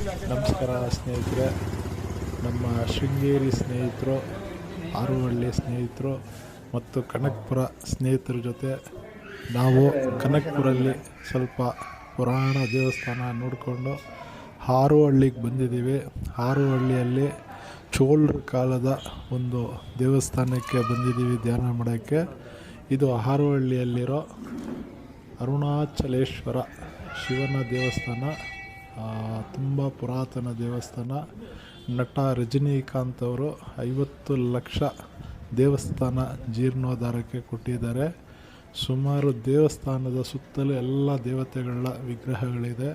ನಮಸ್ಕಾರ ಸ್ನೇಹಿತರೆ. ನಮ್ಮ ಶೃಂಗೇರಿ ಸ್ನೇಹಿತರು, ಆರುವಳ್ಳಿ ಸ್ನೇಹಿತರು ಮತ್ತು ಕನಕಪುರ ಸ್ನೇಹಿತರ ಜೊತೆ ನಾವು ಕನಕಪುರಲ್ಲಿ ಸ್ವಲ್ಪ ಪುರಾಣ ದೇವಸ್ಥಾನ ನೋಡಿಕೊಂಡು ಹಾರುವಳ್ಳಿಗೆ ಬಂದಿದ್ದೀವಿ. ಹಾರುವಳ್ಳಿಯಲ್ಲಿ ಚೋಳರ ಕಾಲದ ಒಂದು ದೇವಸ್ಥಾನಕ್ಕೆ ಬಂದಿದ್ದೀವಿ ಧ್ಯಾನ ಮಾಡೋಕ್ಕೆ. ಇದು ಹಾರುವಳ್ಳಿಯಲ್ಲಿರೋ ಅರುಣಾಚಲೇಶ್ವರ ಶಿವನ ದೇವಸ್ಥಾನ. ತುಂಬ ಪುರಾತನ ದೇವಸ್ಥಾನ. ನಟ ರಜನಿಕಾಂತ್ ಅವರು 50 ಲಕ್ಷ ದೇವಸ್ಥಾನ ಜೀರ್ಣೋದ್ಧಾರಕ್ಕೆ ಕೊಟ್ಟಿದ್ದಾರೆ. ಸುಮಾರು ದೇವಸ್ಥಾನದ ಸುತ್ತಲೂ ಎಲ್ಲ ದೇವತೆಗಳ ವಿಗ್ರಹಗಳಿದೆ.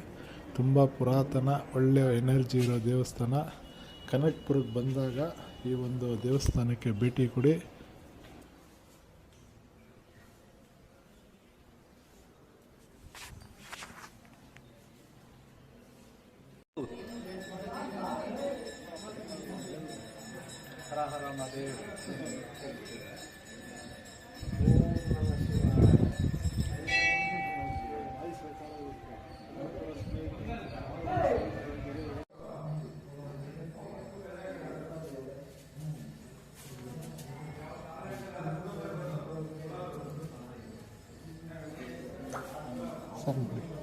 ತುಂಬ ಪುರಾತನ, ಒಳ್ಳೆಯ ಎನರ್ಜಿ ಇರೋ ದೇವಸ್ಥಾನ. ಕನಕಪುರಕ್ಕೆ ಬಂದಾಗ ಈ ಒಂದು ದೇವಸ್ಥಾನಕ್ಕೆ ಭೇಟಿ ಕೊಡಿ. ಹರ ಹರ ಮಹಾದೇವ್. ಸರಿ.